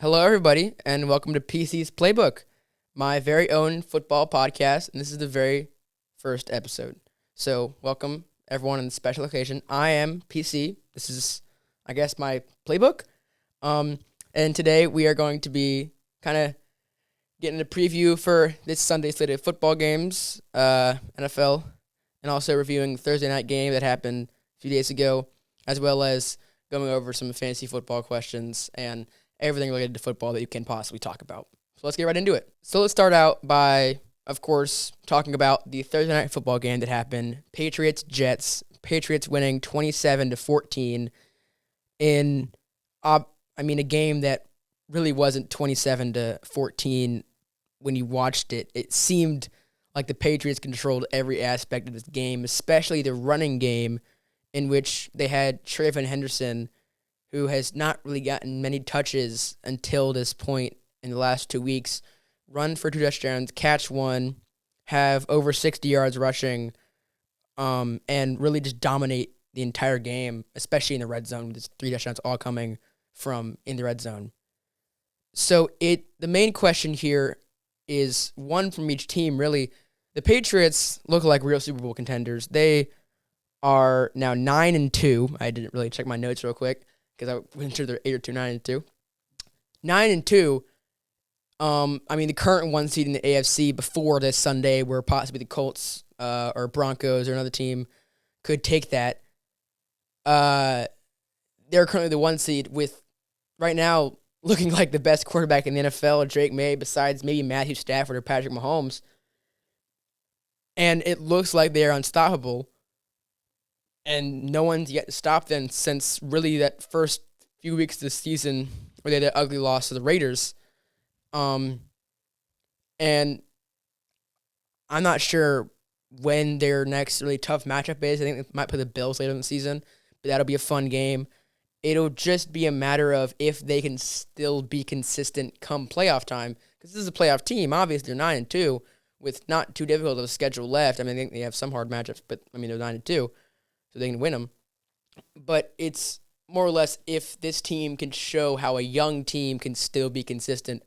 Hello, everybody, and welcome to PC's Playbook, my very own football podcast, and this is the very first episode. So, welcome everyone on the special occasion. I am PC. This is, I guess, my playbook. And today we are going to be kind of getting a preview for this Sunday slate of football games, NFL, and also reviewing the Thursday night game that happened a few days ago, as well as going over some fantasy football questions and everything related to football that you can possibly talk about. So let's get right into it. So let's start out by, of course, talking about the Thursday night football game that happened. Patriots-Jets. Patriots winning 27-14 in, a game that really wasn't 27-14 when you watched it. It seemed like the Patriots controlled every aspect of this game, especially the running game, in which they had Trayvon Henderson, who has not really gotten many touches until this point in the last 2 weeks, run for 2 touchdowns, catch one, have over 60 yards rushing, and really just dominate the entire game, especially in the red zone, with 3 touchdowns all coming from in the red zone. So the main question here is one from each team, really. The Patriots look like real Super Bowl contenders. They are now 9-2. I didn't really check my notes real quick, because I wasn't sure they're 8 or 2, 9-2. 9-2. The current 1 seed in the AFC before this Sunday, where possibly the Colts or Broncos or another team could take that. They're currently the 1 seed with, right now, looking like the best quarterback in the NFL, Drake May, besides maybe Matthew Stafford or Patrick Mahomes. And it looks like they are unstoppable. And no one's yet to stop them since really that first few weeks of the season where they had that ugly loss to the Raiders. And I'm not sure when their next really tough matchup is. I think they might play the Bills later in the season, but that'll be a fun game. It'll just be a matter of if they can still be consistent come playoff time, because this is a playoff team. Obviously, they're 9-2 with not too difficult of a schedule left. I think they have some hard matchups, but they're 9-2. So they can win them. But it's more or less if this team can show how a young team can still be consistent.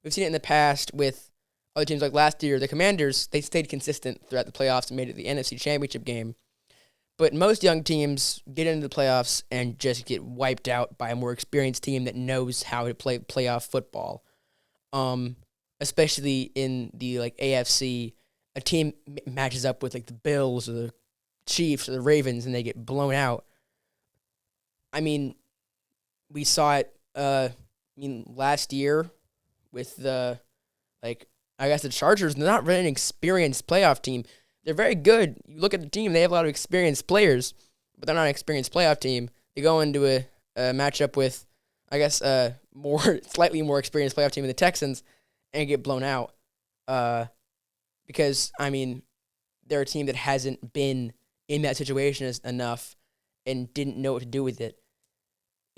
We've seen it in the past with other teams, like last year, the Commanders. They stayed consistent throughout the playoffs and made it the NFC Championship game. But most young teams get into the playoffs and just get wiped out by a more experienced team that knows how to play playoff football. Especially in the AFC, a team matches up with the Bills or the Chiefs or the Ravens, and they get blown out. We saw it last year with the Chargers. They're not really an experienced playoff team. They're very good. You look at the team, they have a lot of experienced players, but they're not an experienced playoff team. They go into a matchup with, slightly more experienced playoff team in the Texans and get blown out. Because they're a team that hasn't been in that situation enough and didn't know what to do with it.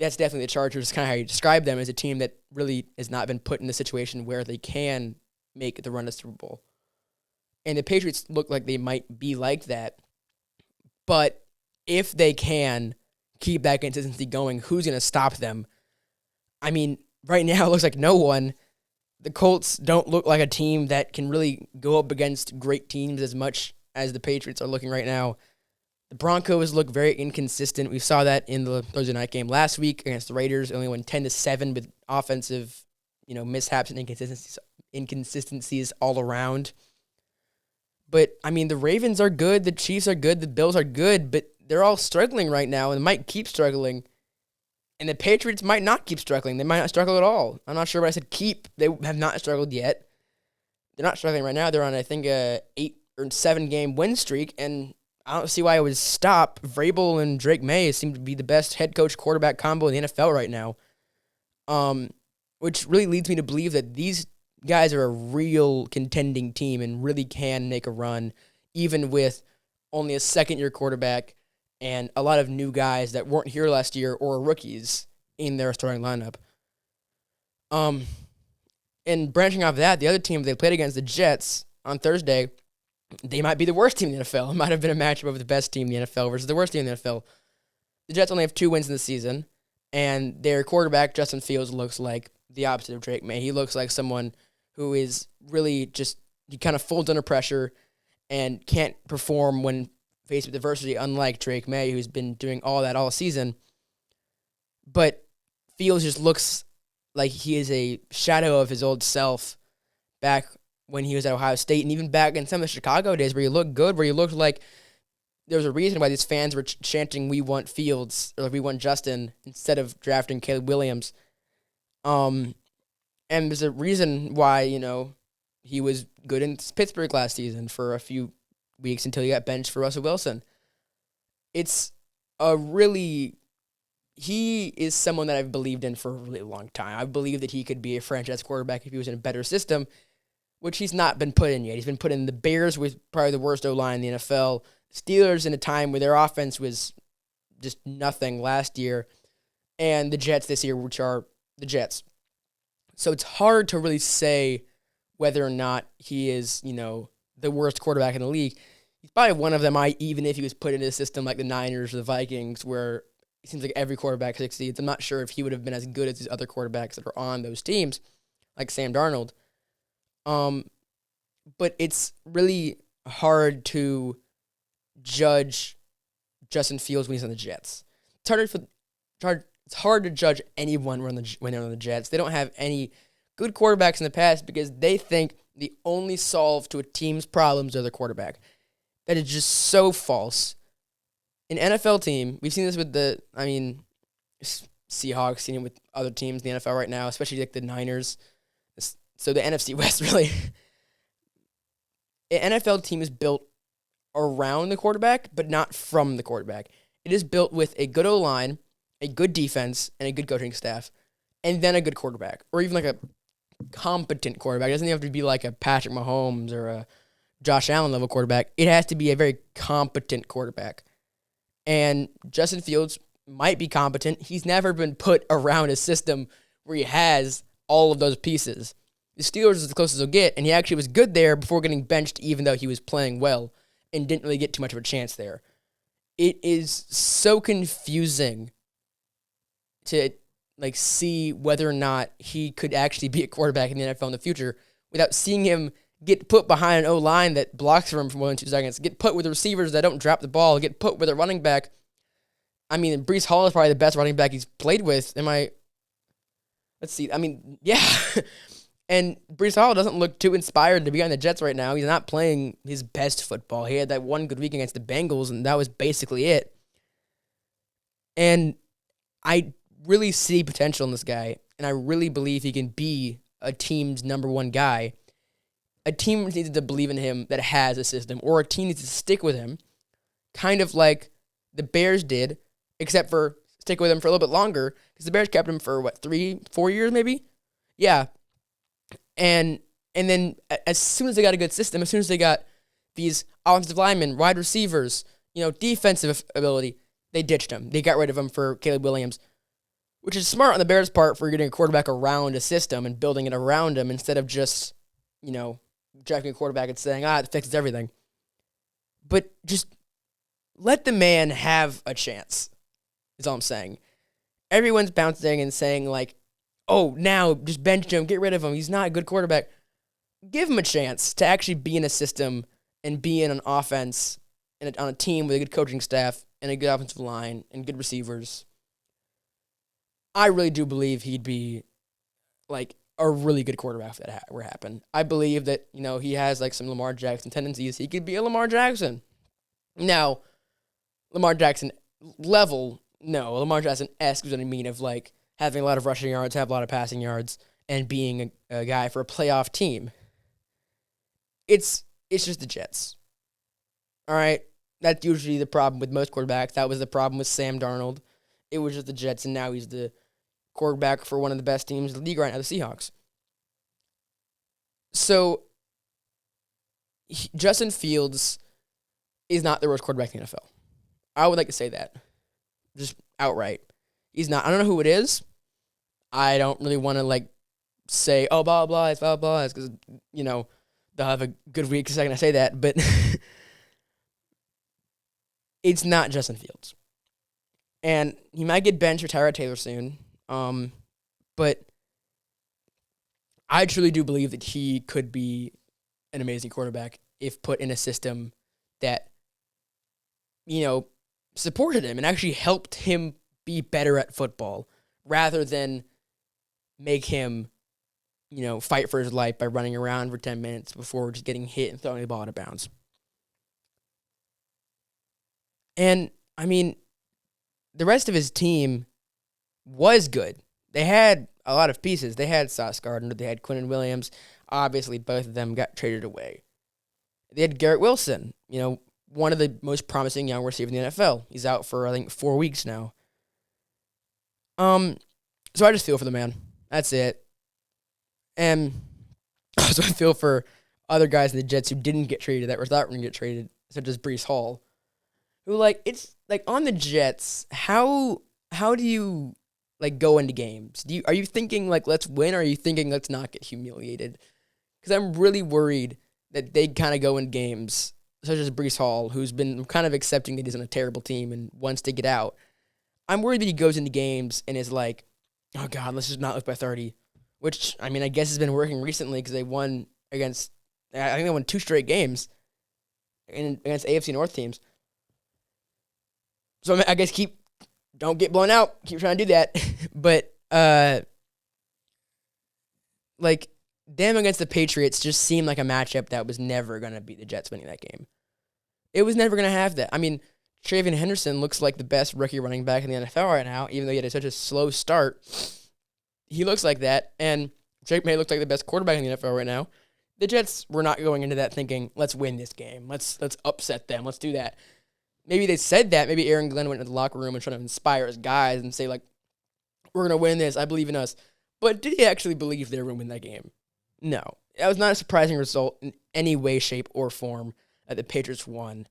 That's definitely the Chargers, kind of how you describe them, as a team that really has not been put in the situation where they can make the run to Super Bowl. And the Patriots look like they might be like that. But if they can keep that consistency going, who's going to stop them? Right now it looks like no one. The Colts don't look like a team that can really go up against great teams as much as the Patriots are looking right now. The Broncos look very inconsistent. We saw that in the Thursday night game last week against the Raiders. They only won 10-7 with offensive, mishaps and inconsistencies all around. But the Ravens are good, the Chiefs are good, the Bills are good, but they're all struggling right now and might keep struggling. And the Patriots might not keep struggling. They might not struggle at all. I'm not sure what I said keep. They have not struggled yet. They're not struggling right now. They're on, a 8 or 7 game win streak, and I don't see why it would stop. Vrabel and Drake May seem to be the best head coach quarterback combo in the NFL right now. Which really leads me to believe that these guys are a real contending team and really can make a run, even with only a second-year quarterback and a lot of new guys that weren't here last year or rookies in their starting lineup. And branching off that, the other team they played against, the Jets, on Thursday, they might be the worst team in the NFL. It might have been a matchup of the best team in the NFL versus the worst team in the NFL. The Jets only have 2 wins in the season, and their quarterback, Justin Fields, looks like the opposite of Drake May. He looks like someone who is really just, he kind of folds under pressure and can't perform when faced with adversity, unlike Drake May, who's been doing all that all season. But Fields just looks like he is a shadow of his old self back when he was at Ohio State, and even back in some of the Chicago days where he looked good, where he looked like there was a reason why these fans were chanting, "We want Fields," or "We want Justin," instead of drafting Caleb Williams. And there's a reason why, he was good in Pittsburgh last season for a few weeks until he got benched for Russell Wilson. He is someone that I've believed in for a really long time. I believe that he could be a franchise quarterback if he was in a better system, which he's not been put in yet. He's been put in the Bears with probably the worst O-line in the NFL, Steelers in a time where their offense was just nothing last year, and the Jets this year, which are the Jets. So it's hard to really say whether or not he is, the worst quarterback in the league. He's probably one of them, even if he was put into a system like the Niners or the Vikings, where it seems like every quarterback succeeds. I'm not sure if he would have been as good as these other quarterbacks that are on those teams, like Sam Darnold. But it's really hard to judge Justin Fields when he's on the Jets. It's hard to judge anyone when they're on the Jets. They don't have any good quarterbacks in the past because they think the only solve to a team's problems are their quarterback. That is just so false. An NFL team, we've seen this with Seahawks, seen it with other teams in the NFL right now, especially like the Niners. So the NFC West, really. An NFL team is built around the quarterback, but not from the quarterback. It is built with a good O-line, a good defense, and a good coaching staff, and then a good quarterback, or even like a competent quarterback. It doesn't have to be like a Patrick Mahomes or a Josh Allen level quarterback. It has to be a very competent quarterback. And Justin Fields might be competent. He's never been put around a system where he has all of those pieces. The Steelers is the closest he'll get, and he actually was good there before getting benched, even though he was playing well and didn't really get too much of a chance there. It is so confusing to see whether or not he could actually be a quarterback in the NFL in the future without seeing him get put behind an O-line that blocks for him for more than 2 seconds, get put with receivers that don't drop the ball, get put with a running back. Breece Hall is probably the best running back he's played with. Let's see. Yeah. And Breece Hall doesn't look too inspired to be on the Jets right now. He's not playing his best football. He had that one good week against the Bengals, and that was basically it. And I really see potential in this guy, and I really believe he can be a team's number one guy. A team needs to believe in him that has a system, or a team needs to stick with him, kind of like the Bears did, except for stick with him for a little bit longer, because the Bears kept him for, 3-4 years maybe? Yeah. And then as soon as they got a good system, as soon as they got these offensive linemen, wide receivers, defensive ability, they ditched him. They got rid of him for Caleb Williams, which is smart on the Bears' part for getting a quarterback around a system and building it around him instead of just, drafting a quarterback and saying, it fixes everything. But just let the man have a chance, is all I'm saying. Everyone's bouncing and saying, now just bench him, get rid of him. He's not a good quarterback. Give him a chance to actually be in a system and be in an offense and on a team with a good coaching staff and a good offensive line and good receivers. I really do believe he'd be a really good quarterback if that were to happen. I believe that, he has some Lamar Jackson tendencies. He could be a Lamar Jackson. Now, Lamar Jackson level, no. Lamar Jackson-esque is what I mean of having a lot of rushing yards, have a lot of passing yards, and being a guy for a playoff team. It's just the Jets. All right? That's usually the problem with most quarterbacks. That was the problem with Sam Darnold. It was just the Jets, and now he's the quarterback for one of the best teams in the league right now, the Seahawks. So, Justin Fields is not the worst quarterback in the NFL. I would like to say that. Just outright. He's not. I don't know who it is. I don't really want to, say, blah, blah, it's blah, blah, it's because, they'll have a good week the second I say that, but it's not Justin Fields. And he might get benched or Tyrod Taylor soon, but I truly do believe that he could be an amazing quarterback if put in a system that, you know, supported him and actually helped him be better at football rather than make him, fight for his life by running around for 10 minutes before just getting hit and throwing the ball out of bounds. And, I mean, the rest of his team was good. They had a lot of pieces. They had Sauce Gardner. They had Quinnen Williams. Obviously, both of them got traded away. They had Garrett Wilson, one of the most promising young receivers in the NFL. He's out for, I think, 4 weeks now. So I just feel for the man. That's it. And also I feel for other guys in the Jets who didn't get traded that were thought were going to get traded, such as Breece Hall. Who, it's, on the Jets, how do you, go into games? Are you thinking, let's win, or are you thinking let's not get humiliated? Because I'm really worried that they kind of go in games, such as Breece Hall, who's been kind of accepting that he's on a terrible team and wants to get out. I'm worried that he goes into games and is like, oh, God, let's just not lose by 30. Which, I guess has been working recently because they won against, I think they won 2 straight games against AFC North teams. So, I guess don't get blown out. Keep trying to do that. But, them against the Patriots just seemed like a matchup that was never going to be the Jets winning that game. It was never going to have that. Travion Henderson looks like the best rookie running back in the NFL right now, even though he had such a slow start. He looks like that, and Drake May looks like the best quarterback in the NFL right now. The Jets were not going into that thinking, let's win this game. Let's upset them. Let's do that. Maybe they said that. Maybe Aaron Glenn went into the locker room and tried to inspire his guys and say, we're going to win this. I believe in us. But did he actually believe they were going to win that game? No. That was not a surprising result in any way, shape, or form that the Patriots won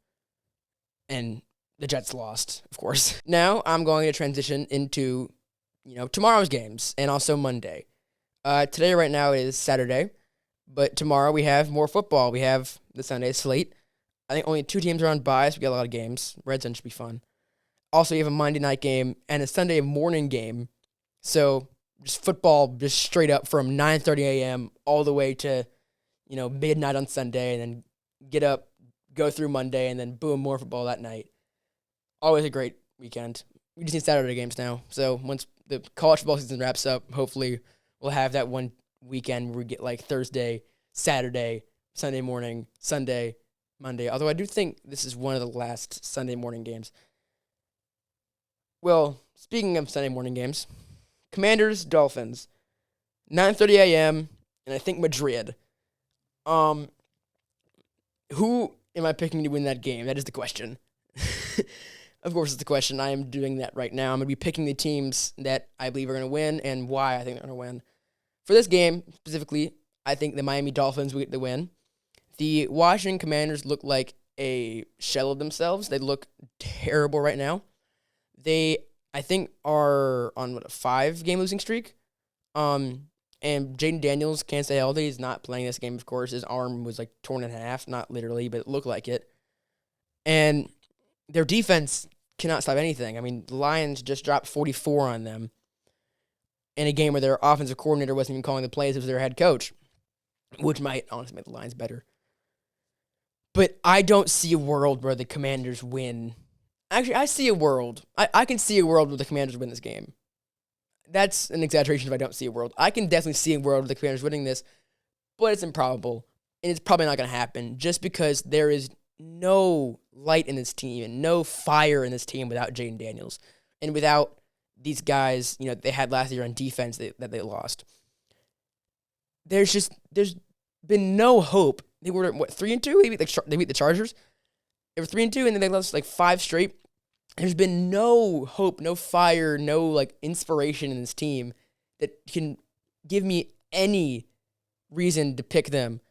and the Jets lost, of course. Now I'm going to transition into, tomorrow's games and also Monday. Today, right now, is Saturday, but tomorrow we have more football. We have the Sunday slate. I think only 2 teams are on bye, so we got a lot of games. Red Zone should be fun. Also, you have a Monday night game and a Sunday morning game. So just football just straight up from 9:30 a.m. all the way to, midnight on Sunday, and then get up, go through Monday, and then boom, more football that night. Always a great weekend. We just need Saturday games now. So once the college football season wraps up, hopefully we'll have that one weekend where we get Thursday, Saturday, Sunday morning, Sunday, Monday. Although I do think this is one of the last Sunday morning games. Well, speaking of Sunday morning games, Commanders, Dolphins, 9:30 a.m., and I think Madrid. Who am I picking to win that game? That is the question. Of course, it's the question. I am doing that right now. I'm going to be picking the teams that I believe are going to win and why I think they're going to win. For this game, specifically, I think the Miami Dolphins will get the win. The Washington Commanders look like a shell of themselves. They look terrible right now. They, I think, are on a 5-game losing streak. And Jaden Daniels can't stay healthy. He's not playing this game, of course. His arm was torn in half, not literally, but it looked like it. And their defense cannot stop anything. The Lions just dropped 44 on them in a game where their offensive coordinator wasn't even calling the plays. It was their head coach, which might honestly make the Lions better. But I don't see a world where the Commanders win. Actually, I see a world. I can see a world where the Commanders win this game. That's an exaggeration if I don't see a world. I can definitely see a world where the Commanders winning this, but it's improbable, and it's probably not going to happen just because there is no light in this team and no fire in this team without Jaden Daniels and without these guys, they had last year on defense that they lost. There's been no hope. They were, 3-2? They beat the Chargers. They were 3-2, and then they lost 5 straight. There's been no hope, no fire, no inspiration in this team that can give me any reason to pick them.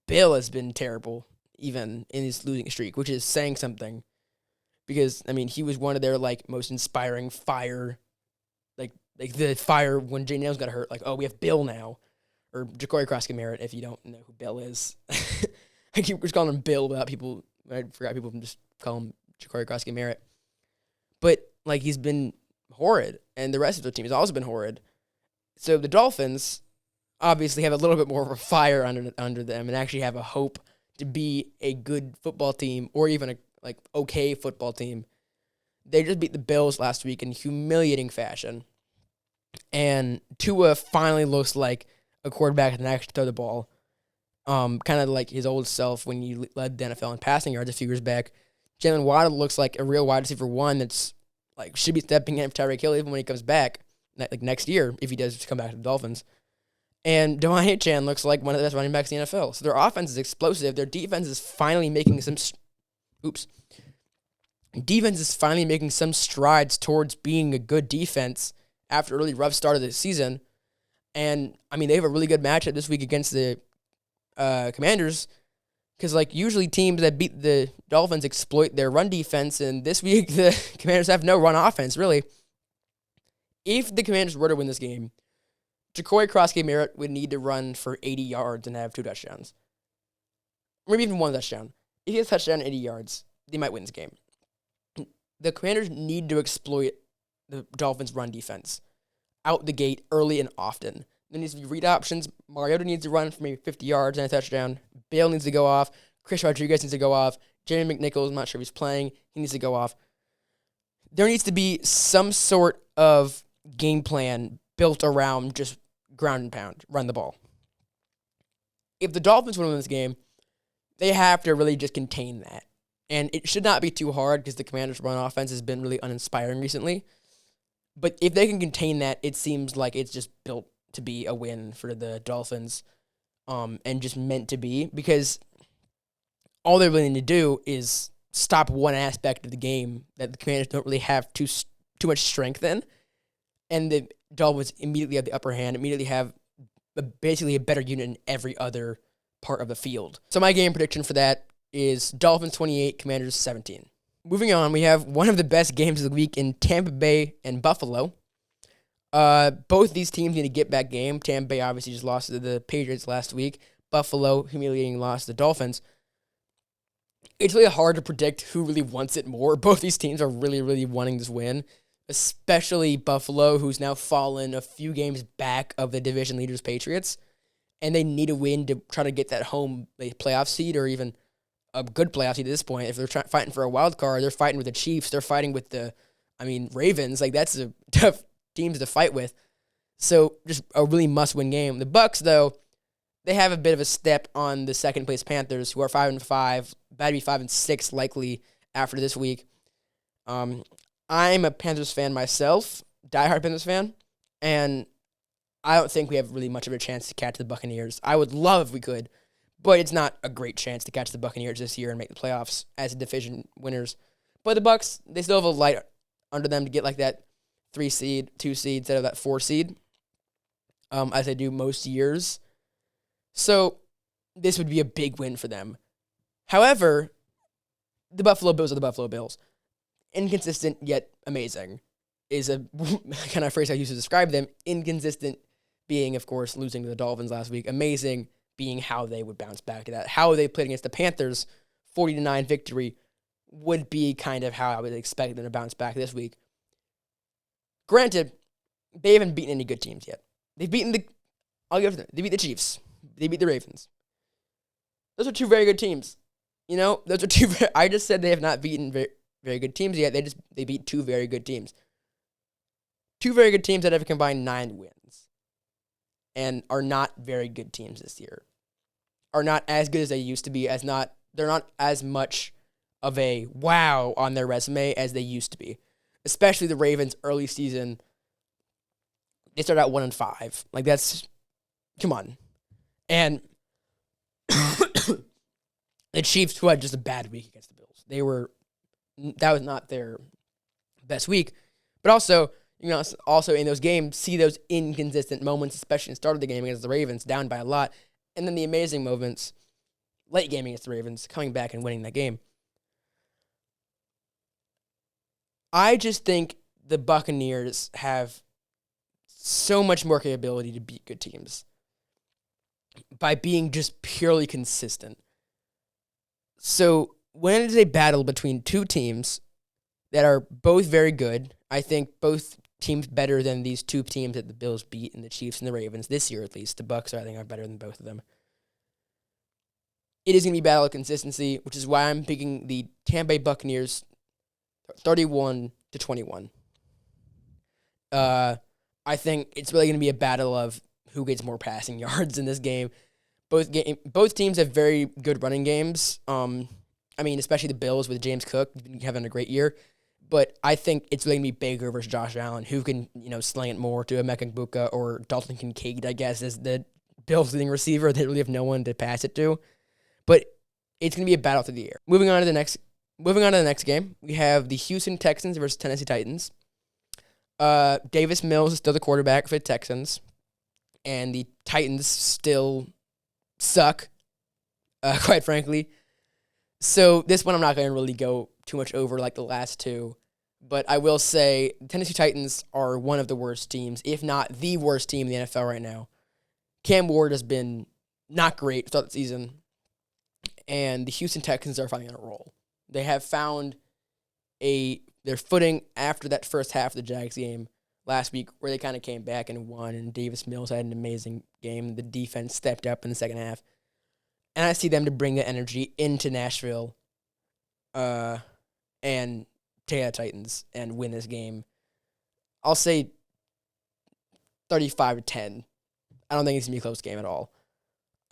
Bill has been terrible, even in his losing streak, which is saying something. Because, he was one of their, most inspiring fire. The fire when Jane Nails got hurt. We have Bill now. Or Ja'Cory Cross-Merritt, if you don't know who Bill is. I keep just calling him Bill without people. I forgot people can just call him Ja'Cory Cross-Merritt. But, he's been horrid. And the rest of the team has also been horrid. So the Dolphins obviously have a little bit more of a fire under them and actually have a hope to be a good football team or even a okay football team. They just beat the Bills last week in humiliating fashion. And Tua finally looks like a quarterback that can actually throw the ball. Kind of like his old self when he led the NFL in passing yards a few years back. Jalen Waddle looks like a real wide receiver one that's should be stepping in for Tyreek Hill even when he comes back next year if he does come back to the Dolphins. And Devon Chan looks like one of the best running backs in the NFL. So their offense is explosive. Their defense is finally making some strides towards being a good defense after a really rough start of the season. And, I mean, they have a really good matchup this week against the Commanders because, usually teams that beat the Dolphins exploit their run defense, and this week the Commanders have no run offense, really. If the Commanders were to win this game, Jacory Cross-Merritt would need to run for 80 yards and have 2 touchdowns. Maybe even 1 touchdown. If he has a touchdown and 80 yards, they might win this game. The Commanders need to exploit the Dolphins' run defense out the gate early and often. There needs to be read options. Mariota needs to run for maybe 50 yards and a touchdown. Bale needs to go off. Chris Rodriguez needs to go off. Jeremy McNichols, I'm not sure if he's playing. He needs to go off. There needs to be some sort of game plan built around just ground and pound, run the ball. If the Dolphins want to win this game, they have to really just contain that. And it should not be too hard because the Commanders' run offense has been really uninspiring recently. But if they can contain that, it seems like it's just built to be a win for the Dolphins and just meant to be because all they're willing to do is stop one aspect of the game that the Commanders don't really have too much strength in. And the Dolphins immediately have the upper hand, immediately have basically a better unit in every other part of the field. So my game prediction for that is Dolphins 28, Commanders 17. Moving on, we have one of the best games of the week in Tampa Bay and Buffalo. Both these teams need a get-back game. Tampa Bay obviously just lost to the Patriots last week. Buffalo, humiliating loss to the Dolphins. It's really hard to predict who really wants it more. Both these teams are really, really wanting this win, especially Buffalo, who's now fallen a few games back of the division leaders Patriots, and they need a win to try to get that home playoff seed or even a good playoff seed at this point. If they're fighting for a wild card, they're fighting with the Chiefs, they're fighting with the Ravens. That's a tough teams to fight with. So just a really must-win game. The Bucs, though, they have a bit of a step on the second-place Panthers, who are 5-5, about to be 5-6 likely after this week. I'm a Panthers fan myself, diehard Panthers fan, and I don't think we have really much of a chance to catch the Buccaneers. I would love if we could, but it's not a great chance to catch the Buccaneers this year and make the playoffs as division winners. But the Bucs, they still have a light under them to get that 3 seed, 2 seed instead of that 4 seed, as they do most years. So this would be a big win for them. However, the Buffalo Bills are the Buffalo Bills. Inconsistent yet amazing is a kind of phrase I use to describe them. Inconsistent being, of course, losing to the Dolphins last week. Amazing being how they would bounce back to that. How they played against the Panthers, 40-9 victory, would be kind of how I would expect them to bounce back this week. Granted, they haven't beaten any good teams yet. They've beaten they beat the Chiefs. They beat the Ravens. Those are 2 very good teams. Those are 2 I just said they have not beaten very good teams yet. They beat 2 very good teams. 2 very good teams that have combined 9 wins and are not very good teams this year. Are not as good as they used to be, they're not as much of a wow on their resume as they used to be. Especially the Ravens early season. They started out 1-5. Come on. And the Chiefs, who had just a bad week against the Bills. That was not their best week. But also, also in those games, see those inconsistent moments, especially in the start of the game against the Ravens, down by a lot. And then the amazing moments, late game against the Ravens, coming back and winning that game. I just think the Buccaneers have so much more capability to beat good teams by being just purely consistent. So when it is a battle between 2 teams that are both very good, I think both teams better than these two teams that the Bills beat, and the Chiefs and the Ravens this year at least. The Bucs, I think, are better than both of them. It is going to be battle of consistency, which is why I'm picking the Tampa Bay Buccaneers 31-21. I think it's really going to be a battle of who gets more passing yards in this game. Both teams have very good running games. Especially the Bills with James Cook having a great year. But I think it's really going to be Baker versus Josh Allen, who can, sling it more to Emeka Egbuka or Dalton Kincaid, I guess, as the Bills' leading receiver. They really have no one to pass it to. But it's going to be a battle through the air. Moving on to the next game, we have the Houston Texans versus Tennessee Titans. Davis Mills is still the quarterback for the Texans, and the Titans still suck, quite frankly. So this one I'm not going to really go too much over like the last two, but I will say the Tennessee Titans are one of the worst teams, if not the worst team in the NFL right now. Cam Ward has been not great throughout the season, and the Houston Texans are finally on a roll. They have found their footing after that first half of the Jags game last week, where they kind of came back and won, and Davis Mills had an amazing game. The defense stepped up in the second half. And I see them to bring the energy into Nashville and take out the Titans and win this game. I'll say 35-10. I don't think it's going to be a close game at all.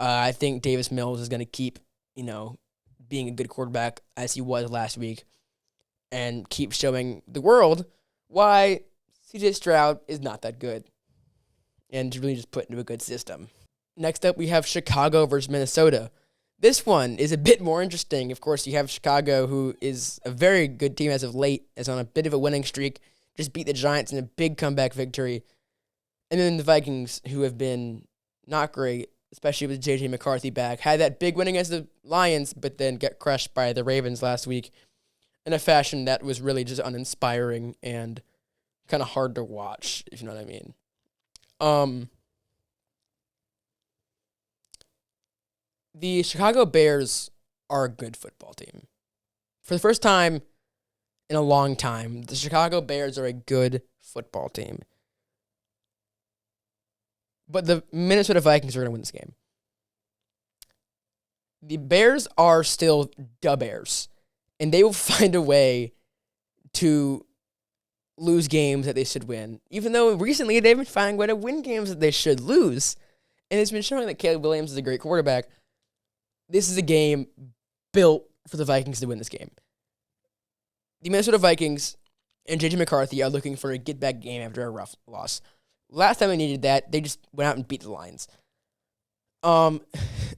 I think Davis Mills is going to keep, being a good quarterback as he was last week and keep showing the world why C.J. Stroud is not that good and really just put into a good system. Next up, we have Chicago versus Minnesota. This one is a bit more interesting. Of course, you have Chicago, who is a very good team as of late, is on a bit of a winning streak, just beat the Giants in a big comeback victory. And then the Vikings, who have been not great, especially with J.J. McCarthy back, had that big win against the Lions, but then got crushed by the Ravens last week in a fashion that was really just uninspiring and kind of hard to watch, if you know what I mean. The Chicago Bears are a good football team. For the first time in a long time, the Chicago Bears are a good football team. But the Minnesota Vikings are going to win this game. The Bears are still the Bears, and they will find a way to lose games that they should win, even though recently they've been finding a way to win games that they should lose. And it's been showing that Caleb Williams is a great quarterback. This is a game built for the Vikings to win this game. The Minnesota Vikings and J.J. McCarthy are looking for a get-back game after a rough loss. Last time they needed that, they just went out and beat the Lions.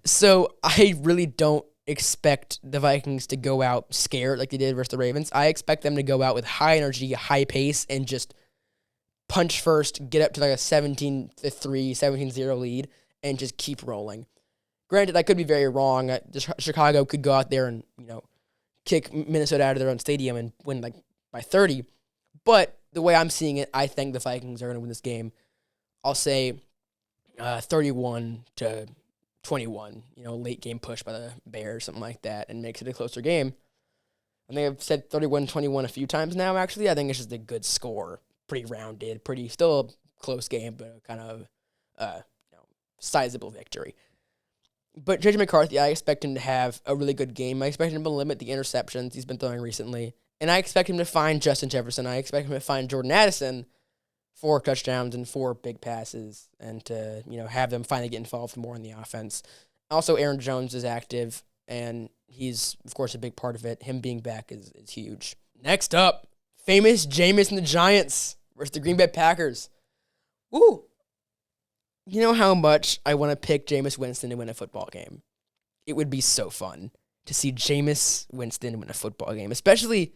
So I really don't expect the Vikings to go out scared like they did versus the Ravens. I expect them to go out with high energy, high pace, and just punch first, get up to like a 17-3, 17-0 lead, and just keep rolling. Granted, I could be very wrong. Chicago could go out there and, kick Minnesota out of their own stadium and win like by 30. But the way I'm seeing it, I think the Vikings are going to win this game. I'll say 31-21, late game push by the Bears, something like that, and makes it a closer game. I think I've said 31-21 a few times now, actually. I think it's just a good score. Pretty rounded, still a close game, but kind of sizable victory. But J.J. McCarthy, I expect him to have a really good game. I expect him to limit the interceptions he's been throwing recently. And I expect him to find Justin Jefferson. I expect him to find Jordan Addison 4 touchdowns and 4 big passes, and to, have them finally get involved more in the offense. Also, Aaron Jones is active, and he's, of course, a big part of it. Him being back is huge. Next up, famous Jameis and the Giants versus the Green Bay Packers. Woo! You know how much I want to pick Jameis Winston to win a football game? It would be so fun to see Jameis Winston win a football game, especially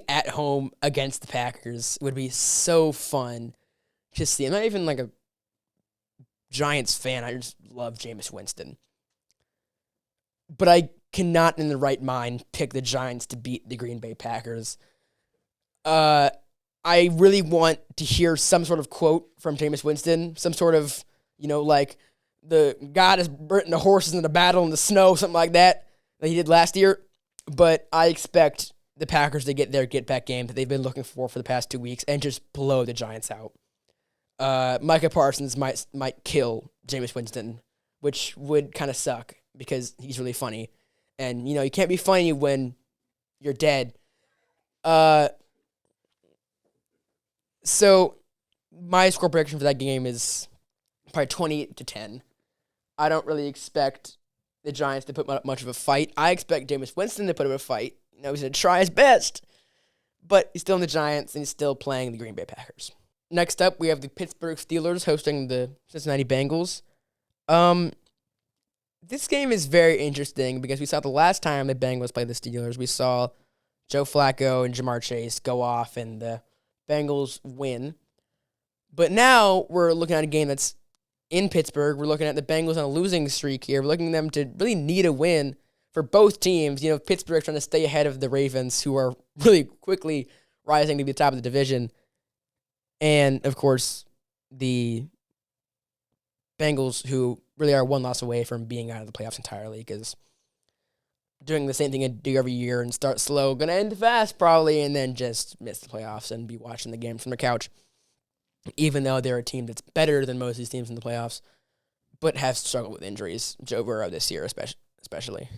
at home against the Packers. It would be so fun to see. I'm not even like a Giants fan. I just love Jameis Winston. But I cannot in the right mind pick the Giants to beat the Green Bay Packers. I really want to hear some sort of quote from Jameis Winston, some sort of, like the God has burnt the horses in the battle in the snow, something like that he did last year. But I expect the Packers to get their get-back game that they've been looking for the past 2 weeks and just blow the Giants out. Micah Parsons might kill Jameis Winston, which would kind of suck because he's really funny. And, you can't be funny when you're dead. So my score prediction for that game is probably 28-10. I don't really expect the Giants to put up much of a fight. I expect Jameis Winston to put up a fight. He's going to try his best. But he's still in the Giants, and he's still playing the Green Bay Packers. Next up, we have the Pittsburgh Steelers hosting the Cincinnati Bengals. This game is very interesting because we saw the last time the Bengals played the Steelers, we saw Joe Flacco and Jamar Chase go off, and the Bengals win. But now we're looking at a game that's in Pittsburgh. We're looking at the Bengals on a losing streak here. We're looking at them to really need a win for both teams. Pittsburgh trying to stay ahead of the Ravens, who are really quickly rising to the top of the division. And, of course, the Bengals, who really are one loss away from being out of the playoffs entirely, because doing the same thing I do every year and start slow, going to end fast probably, and then just miss the playoffs and be watching the games from the couch, even though they're a team that's better than most of these teams in the playoffs, but have struggled with injuries. Joe Burrow this year especially.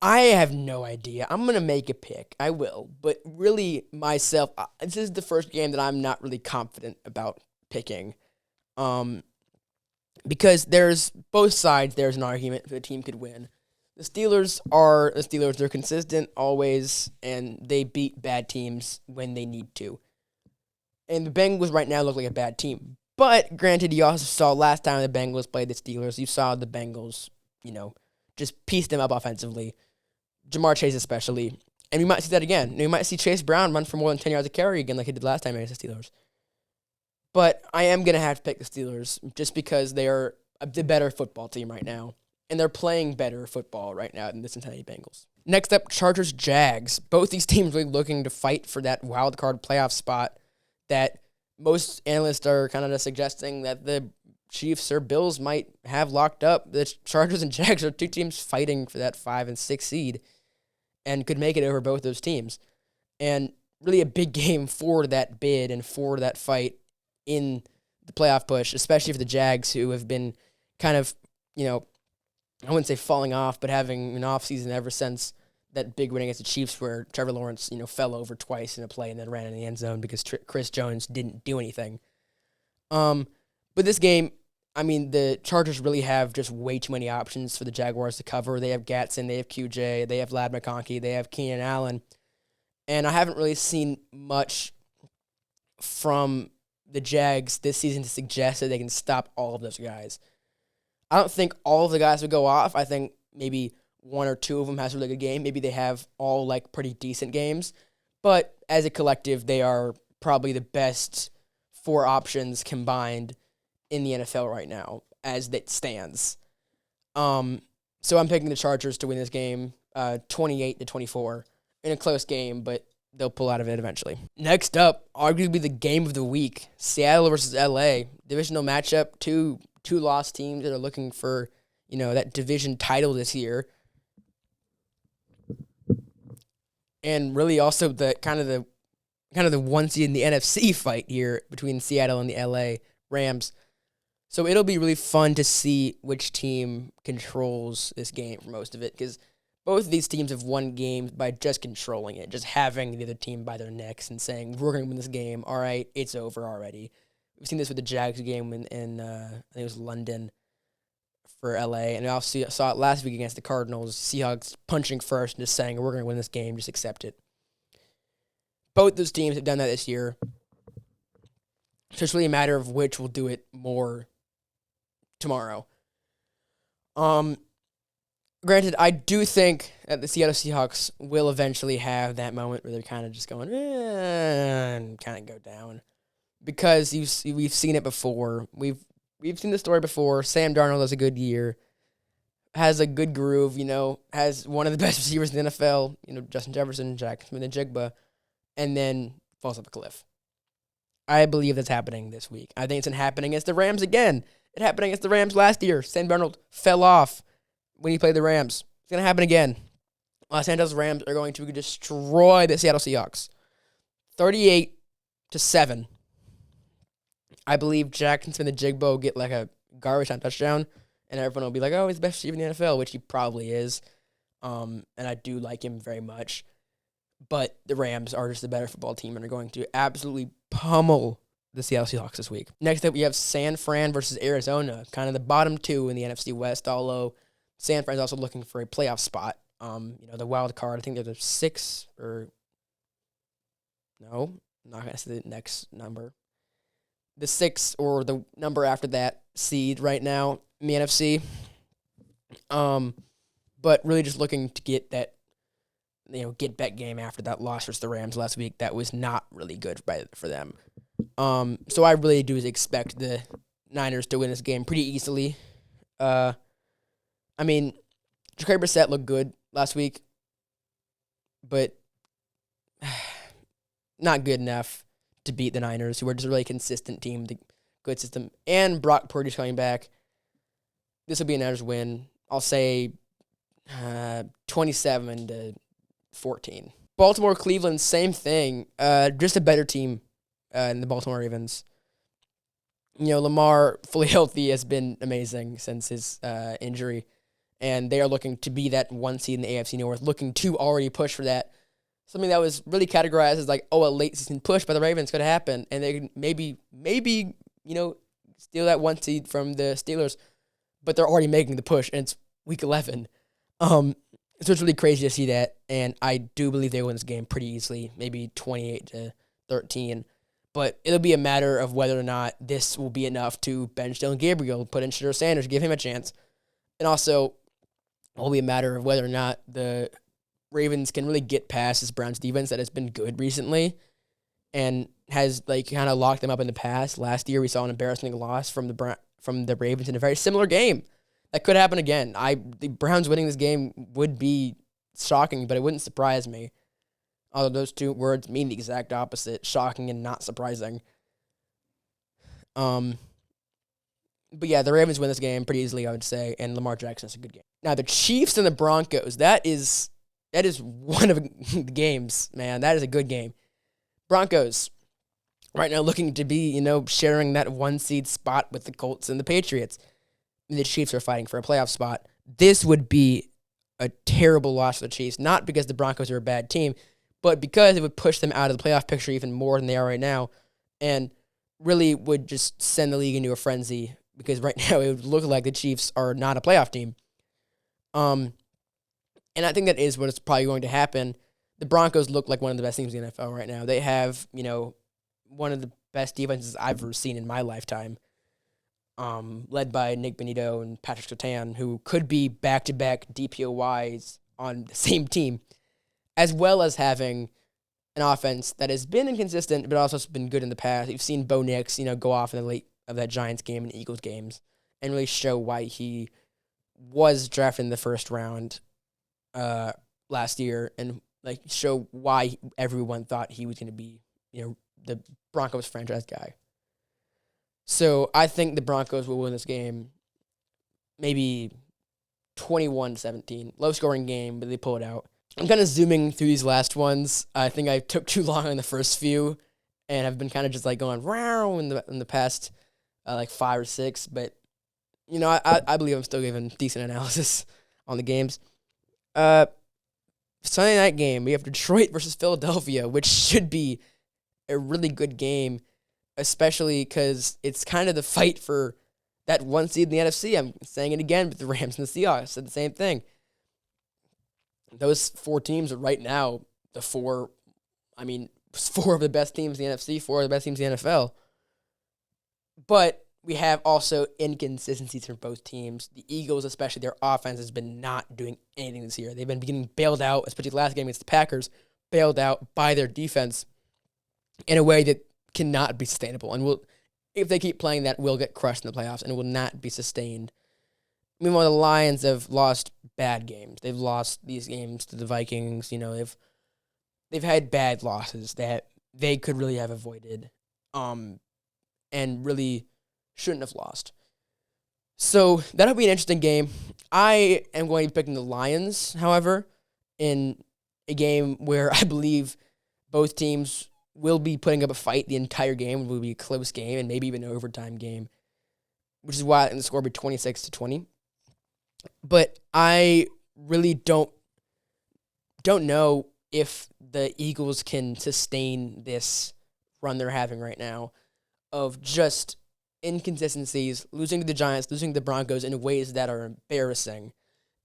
I have no idea. I'm going to make a pick. I will. But really, myself, this is the first game that I'm not really confident about picking. Because there's both sides. There's an argument that the team could win. The Steelers are the Steelers. They're consistent always, and they beat bad teams when they need to. And the Bengals right now look like a bad team. But granted, you also saw last time the Bengals played the Steelers, you saw the Bengals, just piece them up offensively. Jamar Chase especially. And we might see that again. We might see Chase Brown run for more than 10 yards a carry again like he did last time against the Steelers. But I am going to have to pick the Steelers just because they are the better football team right now. And they're playing better football right now than the Cincinnati Bengals. Next up, Chargers-Jags. Both these teams really looking to fight for that wild card playoff spot that most analysts are kind of suggesting that the Chiefs or Bills might have locked up. The Chargers and Jags are two teams fighting for that 5 and 6 seed and could make it over both those teams. And really a big game for that bid and for that fight in the playoff push, especially for the Jags, who have been kind of, I wouldn't say falling off, but having an off season ever since that big win against the Chiefs where Trevor Lawrence, fell over twice in a play and then ran in the end zone because Chris Jones didn't do anything. But this game, the Chargers really have just way too many options for the Jaguars to cover. They have Gatson, they have QJ, they have Lad McConkey, they have Keenan Allen. And I haven't really seen much from the Jags this season to suggest that they can stop all of those guys. I don't think all of the guys would go off. I think maybe one or two of them has a really good game. Maybe they have all pretty decent games. But as a collective, they are probably the best four options combined in the NFL right now, as it stands. So I'm picking the Chargers to win this game, 28-24, in a close game, but they'll pull out of it eventually. Next up, arguably the game of the week, Seattle versus LA. Divisional matchup, two lost teams that are looking for, that division title this year. And really also the kind of the one seed in the NFC fight here between Seattle and the LA Rams. So it'll be really fun to see which team controls this game for most of it, because both of these teams have won games by just controlling it, just having the other team by their necks and saying, we're going to win this game. All right, it's over already. We've seen this with the Jags game in I think it was London for LA, and I also saw it last week against the Cardinals. Seahawks punching first and just saying, we're going to win this game, just accept it. Both those teams have done that this year. So it's really a matter of which will do it more tomorrow. Granted, I do think that the Seattle Seahawks will eventually have that moment where they're kind of just going, and kind of go down. Because we've seen it before. We've seen the story before. Sam Darnold has a good year, has a good groove, has one of the best receivers in the NFL, Justin Jefferson, Jack Smith-Njigba, and then falls off a cliff. I believe that's happening this week. I think it's happening against the Rams again. It happened against the Rams last year. Sam Darnold fell off when he played the Rams. going to happen again. Los Angeles Rams are going to destroy the Seattle Seahawks. 38-7. I believe Jackson Smith-Njigba will get like a garbage time touchdown, and everyone will be like, oh, he's the best receiver in the NFL, which he probably is. And I do like him very much. But the Rams are just a better football team and are going to absolutely pummel the Seattle Seahawks this week. Next up, we have San Fran versus Arizona, kind of the bottom two in the NFC West, although San Fran's also looking for a playoff spot. The wild card, I think they're the 6 or... No, I'm not going to say the next number. The 6 or the number after that seed right now in the NFC. But really just looking to get that, get back game after that loss versus the Rams last week. That was not really good for them. So I really do expect the Niners to win this game pretty easily. Jacoby Brissett looked good last week, but not good enough to beat the Niners, who are just a really consistent team, the good system. And Brock Purdy's coming back. This will be a Niners win. I'll say 27-14. Baltimore, Cleveland, same thing. Just a better team than the Baltimore Ravens. Lamar, fully healthy, has been amazing since his injury. And they are looking to be that 1 seed in the AFC North, looking to already push for that. Something that was really categorized as like, a late season push by the Ravens could happen. And they could maybe, steal that 1 seed from the Steelers. But they're already making the push, and it's week 11. So it's really crazy to see that. And I do believe they win this game pretty easily, maybe 28-13. But it'll be a matter of whether or not this will be enough to bench Dylan Gabriel, put in Shedeur Sanders, give him a chance. And also, it'll be a matter of whether or not the Ravens can really get past this Browns defense that has been good recently and has kind of locked them up in the past. Last year, we saw an embarrassing loss from the Ravens in a very similar game. That could happen again. The Browns winning this game would be shocking, but it wouldn't surprise me. Although those two words mean the exact opposite, shocking and not surprising. But yeah, the Ravens win this game pretty easily, I would say, and Lamar Jackson's a good game. Now, the Chiefs and the Broncos, that is one of the games, man. That is a good game. Broncos, right now looking to be, sharing that 1 seed spot with the Colts and the Patriots. The Chiefs are fighting for a playoff spot. This would be a terrible loss for the Chiefs, not because the Broncos are a bad team, but because it would push them out of the playoff picture even more than they are right now, and really would just send the league into a frenzy, because right now it would look like the Chiefs are not a playoff team. And I think that is what is probably going to happen. The Broncos look like one of the best teams in the NFL right now. They have, one of the best defenses I've ever seen in my lifetime, led by Nick Bonito and Patrick Surtain, who could be back-to-back DPOYs on the same team, as well as having an offense that has been inconsistent, but also has been good in the past. You've seen Bo Nix, go off in the late of that Giants game and Eagles games and really show why he was drafted in the first round last year, and show why everyone thought he was going to be, the Broncos franchise guy. So I think the Broncos will win this game, maybe 21-17. Low-scoring game, but they pull it out. I'm kind of zooming through these last ones. I think I took too long on the first few, and I've been kind of just going wow in the past 5 or 6. But I believe I'm still giving decent analysis on the games. Sunday night game, we have Detroit versus Philadelphia, which should be a really good game, especially because it's kind of the fight for that 1 seed in the NFC. I'm saying it again, but the Rams and the Seahawks said the same thing. Those 4 teams are right now four of the best teams in the NFC, 4 of the best teams in the NFL. But we have also inconsistencies from both teams. The Eagles, especially, their offense has been not doing anything this year. They've been getting bailed out, especially the last game against the Packers, bailed out by their defense in a way that cannot be sustainable. And if they keep playing that, will get crushed in the playoffs and will not be sustained. Meanwhile, the Lions have lost bad games. They've lost these games to the Vikings. They've had bad losses that they could really have avoided, and really shouldn't have lost. So that'll be an interesting game. I am going to be picking the Lions, however, in a game where I believe both teams will be putting up a fight the entire game. It will be a close game and maybe even an overtime game, which is why the score will be 26-20. But I really don't know if the Eagles can sustain this run they're having right now of just inconsistencies, losing to the Giants, losing to the Broncos in ways that are embarrassing,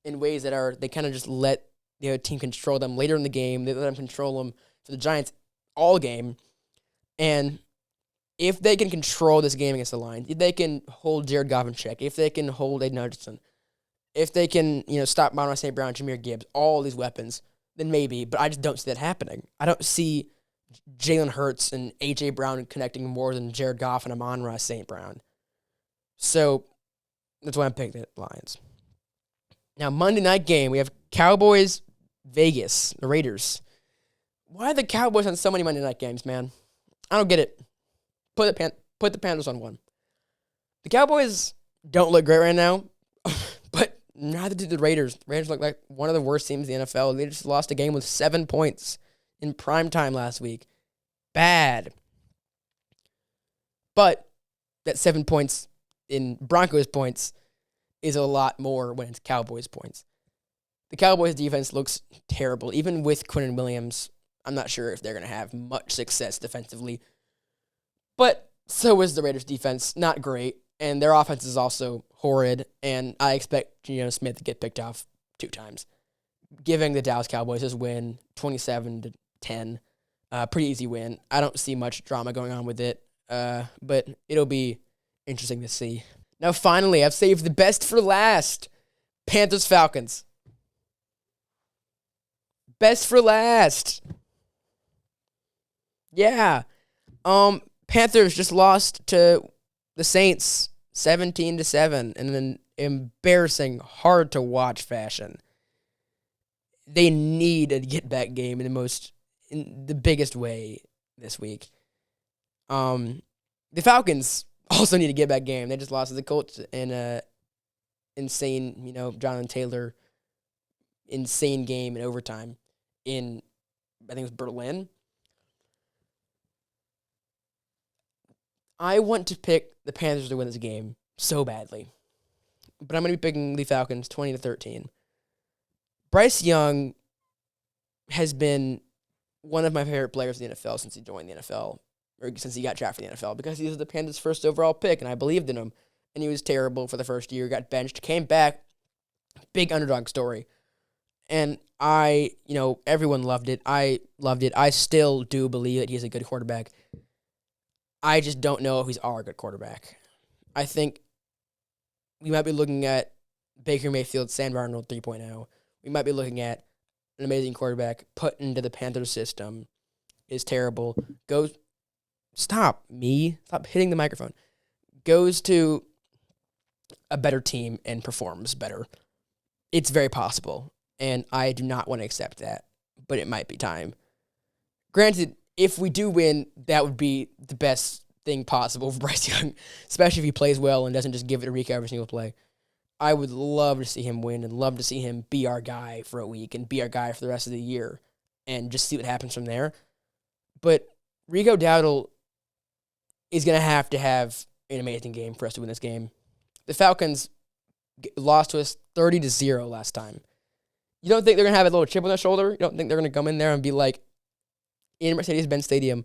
in ways that are they kind of just let the other team control them later in the game. They let them control them for the Giants all game. And if they can control this game against the Lions, if they can hold Jared Goff in check, if they can hold Aiden Hutchinson, if they can, stop Monroe St. Brown, Jahmyr Gibbs, all these weapons, then maybe. But I just don't see that happening. I don't see Jalen Hurts and A.J. Brown connecting more than Jared Goff and Amon-Ra St. Brown. So that's why I'm picking the Lions. Now, Monday night game, we have Cowboys, Vegas, the Raiders. Why are the Cowboys on so many Monday night games, man? I don't get it. Put the Panthers on one. The Cowboys don't look great right now, but neither do the Raiders. The Raiders look like one of the worst teams in the NFL. They just lost a game with 7 points in prime time last week. Bad. But that 7 points in Broncos points is a lot more when it's Cowboys points. The Cowboys defense looks terrible. Even with Quinnen Williams, I'm not sure if they're going to have much success defensively. But so is the Raiders defense. Not great. And their offense is also horrid. And I expect Geno Smith to get picked off 2 times, giving the Dallas Cowboys his win 27-10. Pretty easy win. I don't see much drama going on with it. But it'll be interesting to see. Now, finally, I've saved the best for last. Panthers-Falcons. Best for last. Yeah. Panthers just lost to the Saints 17-7 in an embarrassing, hard to watch fashion. They need a get back game in the biggest way this week. The Falcons also need a get back game. They just lost to the Colts in a insane, Jonathan Taylor insane game in overtime in, I think it was Berlin. I want to pick the Panthers to win this game so badly, but I'm going to be picking the Falcons 20-13. Bryce Young has been one of my favorite players in the NFL since he joined the NFL, or since he got drafted in the NFL, because he was the Panthers' first overall pick, and I believed in him. And he was terrible for the first year, got benched, came back, big underdog story. And everyone loved it. I loved it. I still do believe that he's a good quarterback. I just don't know if he's our good quarterback. I think we might be looking at Baker Mayfield, Sam Darnold 3.0. We might be looking at an amazing quarterback put into the Panthers system. Is terrible. Stop hitting the microphone. Goes to a better team and performs better. It's very possible, and I do not want to accept that, but it might be time. Granted, if we do win, that would be the best thing possible for Bryce Young, especially if he plays well and doesn't just give it to Rico every single play. I would love to see him win and love to see him be our guy for a week and be our guy for the rest of the year and just see what happens from there. But Rico Dowdle is going to have an amazing game for us to win this game. The Falcons lost to us 30-0 last time. You don't think they're going to have a little chip on their shoulder? You don't think they're going to come in there and be like, in Mercedes-Benz Stadium,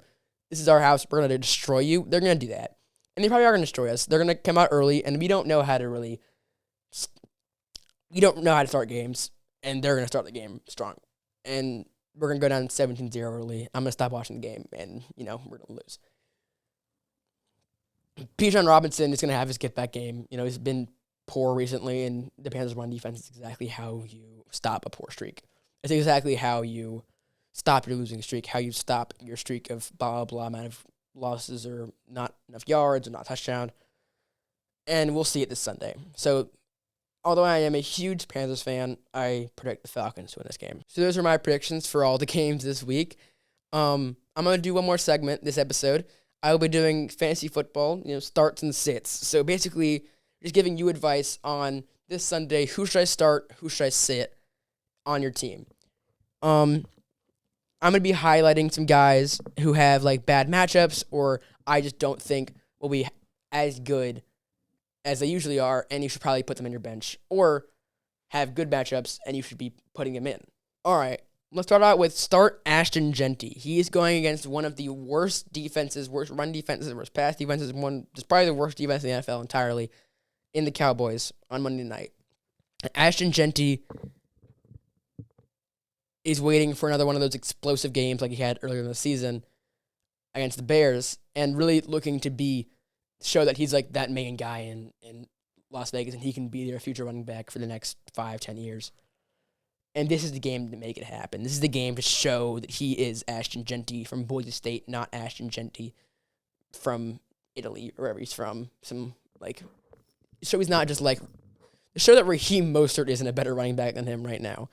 this is our house, we're going to destroy you? They're going to do that. And they probably are going to destroy us. They're going to come out early, and we don't know how to start games, and they're going to start the game strong. And we're going to go down 17-0 early. I'm going to stop watching the game, and, we're going to lose. Bijan Robinson is going to have his get-back game. He's been poor recently, and the Panthers' run defense is exactly how you stop a poor streak. It's exactly how you stop your losing streak, how you stop your streak of blah, blah amount of losses or not enough yards or not touchdown. And we'll see it this Sunday. So, although I am a huge Panthers fan, I predict the Falcons to win this game. So those are my predictions for all the games this week. I'm going to do one more segment this episode. I will be doing fantasy football, starts and sits. So basically, just giving you advice on this Sunday. Who should I start? Who should I sit on your team? I'm going to be highlighting some guys who have like bad matchups or I just don't think will be as good as they usually are, and you should probably put them in your bench, or have good matchups and you should be putting them in. All right, let's start out with Ashton Genty. He is going against one of the worst defenses, worst run defenses, worst pass defenses, just probably the worst defense in the NFL entirely, in the Cowboys on Monday night. Ashton Genty is waiting for another one of those explosive games like he had earlier in the season against the Bears, and really looking to show that he's like that main guy in Las Vegas, and he can be their future running back for the next 5-10 years. And this is the game to make it happen. This is the game to show that he is Ashton Genty from Boise State, not Ashton Genty from Italy, or wherever he's from. So he's not just like, show that Raheem Mostert isn't a better running back than him right now.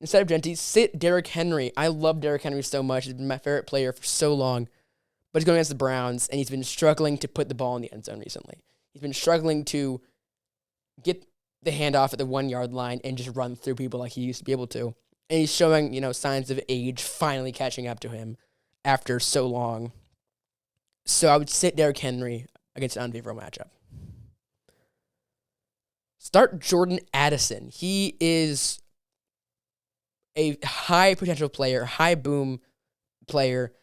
Instead of Genty, sit Derrick Henry. I love Derrick Henry so much. He's been my favorite player for so long. But he's going against the Browns, and he's been struggling to put the ball in the end zone recently. He's been struggling to get the handoff at the 1-yard line and just run through people like he used to be able to. And he's showing, signs of age finally catching up to him after so long. So I would sit Derrick Henry against an unfavorable matchup. Start Jordan Addison. He is a high potential player, high boom player,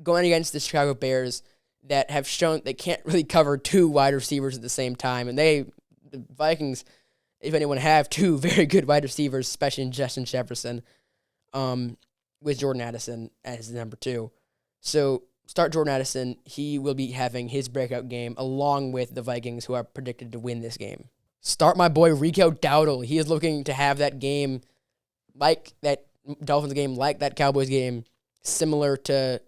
going against the Chicago Bears that have shown they can't really cover two wide receivers at the same time. And the Vikings, if anyone, have two very good wide receivers, especially in Justin Jefferson, with Jordan Addison as the number 2. So start Jordan Addison. He will be having his breakout game along with the Vikings, who are predicted to win this game. Start my boy Rico Dowdle. He is looking to have that game like that Dolphins game, like that Cowboys game, similar to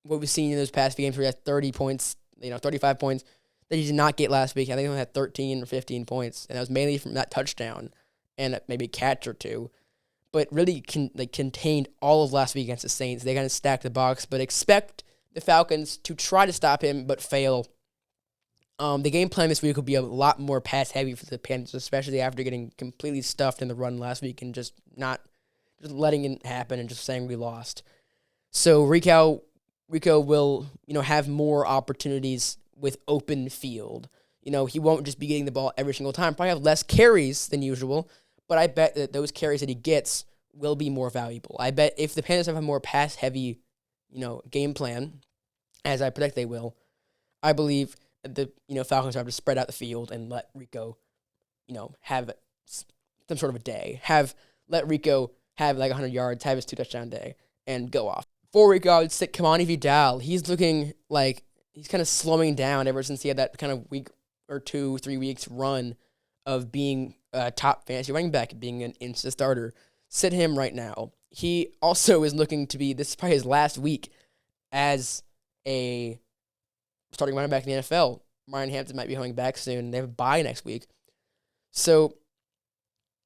what we've seen in those past few games where he had 30 points, 35 points that he did not get last week. I think he only had 13 or 15 points, and that was mainly from that touchdown and maybe a catch or two. But really contained all of last week against the Saints. They kind of stacked the box, but expect the Falcons to try to stop him but fail. The game plan this week will be a lot more pass-heavy for the Panthers, especially after getting completely stuffed in the run last week and just letting it happen and just saying we lost. So Rico will, have more opportunities with open field. He won't just be getting the ball every single time. Probably have less carries than usual, but I bet that those carries that he gets will be more valuable. I bet if the Panthers have a more pass-heavy, game plan, as I predict they will, I believe the Falcons have to spread out the field and let Rico, have some sort of a day. Let Rico have like 100 yards, have his 2-touchdown day, and go off. For Rico, I would sit Kamani Vidal. He's looking like he's kind of slowing down ever since he had that kind of week or 2-3 weeks run of being a top fantasy running back, being an instant starter. Sit him right now. He also is looking to be, this is probably his last week as a starting running back in the NFL. Ryan Hampton might be coming back soon. They have a bye next week. So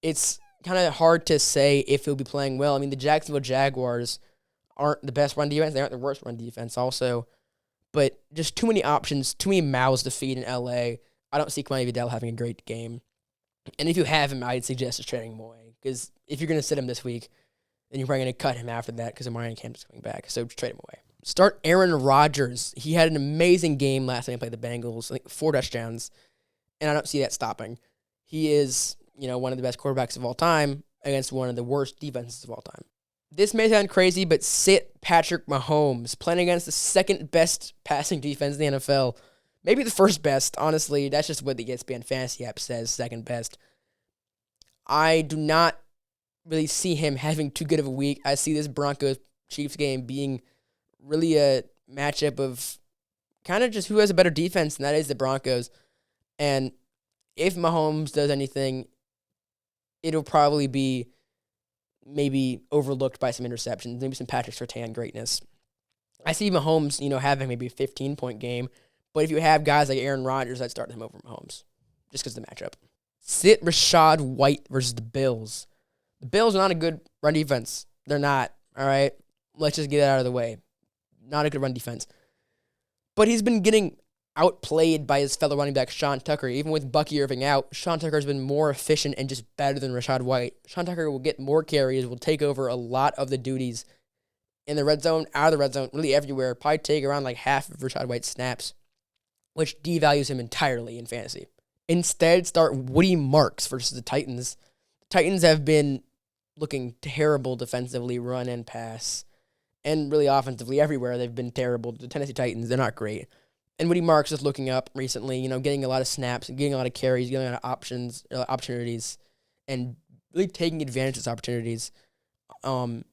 it's kind of hard to say if he'll be playing well. I mean, the Jacksonville Jaguars aren't the best run defense. They aren't the worst run defense also. But just too many options, too many mouths to feed in LA. I don't see Kamani Vidal having a great game. And if you have him, I'd suggest just trading him away. Because if you're going to sit him this week, then you're probably going to cut him after that because Ryan Hampton's coming back. So trade him away. Start Aaron Rodgers. He had an amazing game last time he played the Bengals, I think 4 touchdowns, and I don't see that stopping. He is, one of the best quarterbacks of all time against one of the worst defenses of all time. This may sound crazy, but sit Patrick Mahomes, playing against the second best passing defense in the NFL. Maybe the first best, honestly. That's just what the ESPN Fantasy app says, second best. I do not really see him having too good of a week. I see this Broncos-Chiefs game being really a matchup of kind of just who has a better defense, and that is the Broncos. And if Mahomes does anything, it'll probably be maybe overlooked by some interceptions, maybe some Patrick Surtain greatness. I see Mahomes, having maybe a 15-point game, but if you have guys like Aaron Rodgers, I'd start him over Mahomes just because of the matchup. Sit Rachaad White versus the Bills. The Bills are not a good run defense. They're not, all right? Let's just get it out of the way. Not a good run defense. But he's been getting outplayed by his fellow running back, Sean Tucker. Even with Bucky Irving out, Sean Tucker has been more efficient and just better than Rachaad White. Sean Tucker will get more carries, will take over a lot of the duties in the red zone, out of the red zone, really everywhere. Probably take around like half of Rachaad White's snaps, which devalues him entirely in fantasy. Instead, start Woody Marks versus the Titans. The Titans have been looking terrible defensively, run and pass, and really offensively everywhere. They've been terrible. The Tennessee Titans, they're not great. And Woody Marks is looking up recently, getting a lot of snaps, getting a lot of carries, getting a lot of opportunities, and really taking advantage of those opportunities, and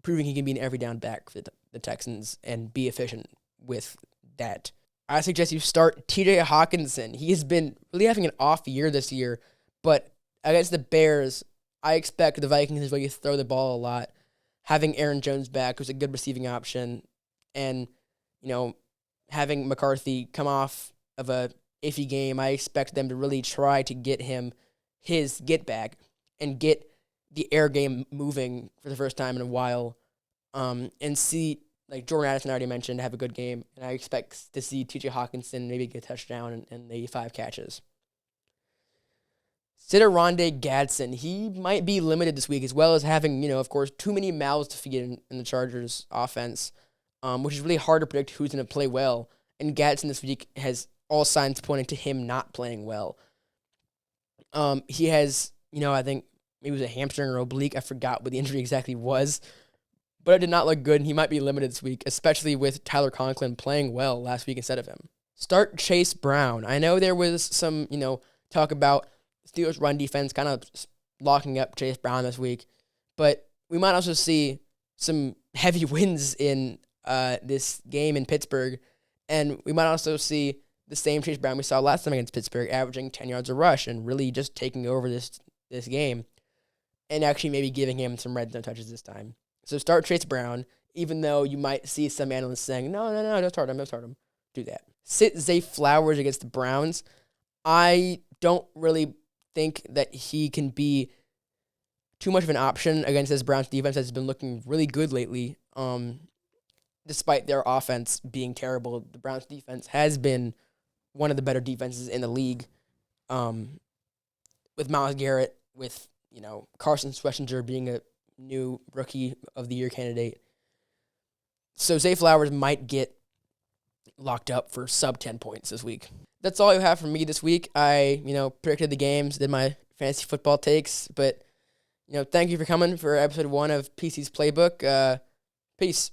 proving he can be an every down back for the Texans and be efficient with that. I suggest you start TJ Hawkinson. He has been really having an off year this year, but against the Bears, I expect the Vikings to really throw the ball a lot. Having Aaron Jones back, who's a good receiving option, and, having McCarthy come off of a iffy game, I expect them to really try to get him his get back and get the air game moving for the first time in a while, and see, like Jordan Addison I already mentioned, have a good game, and I expect to see TJ Hawkinson maybe get a touchdown and maybe 5 catches. Ronde Gadsden, he might be limited this week, as well as having, of course, too many mouths to feed in the Chargers offense, which is really hard to predict who's going to play well. And Gadsden this week has all signs pointing to him not playing well. He has, I think maybe it was a hamstring or oblique. I forgot what the injury exactly was, but it did not look good, and he might be limited this week, especially with Tyler Conklin playing well last week instead of him. Start Chase Brown. I know there was some, talk about Steelers' run defense kind of locking up Chase Brown this week, but we might also see some heavy wins in this game in Pittsburgh, and we might also see the same Chase Brown we saw last time against Pittsburgh, averaging 10 yards a rush and really just taking over this game and actually maybe giving him some red zone touches this time. So start Chase Brown, even though you might see some analysts saying, no, don't start him. Do that. Sit Zay Flowers against the Browns. I don't really think that he can be too much of an option against this Browns defense that's been looking really good lately. Despite their offense being terrible, the Browns defense has been one of the better defenses in the league. With Myles Garrett, with Carson Schwarzenegger being a new Rookie of the Year candidate. So Zay Flowers might get locked up for sub 10 points this week. That's all you have from me this week. I, predicted the games, did my fantasy football takes, but, thank you for coming for episode 1 of PC's Playbook. Peace.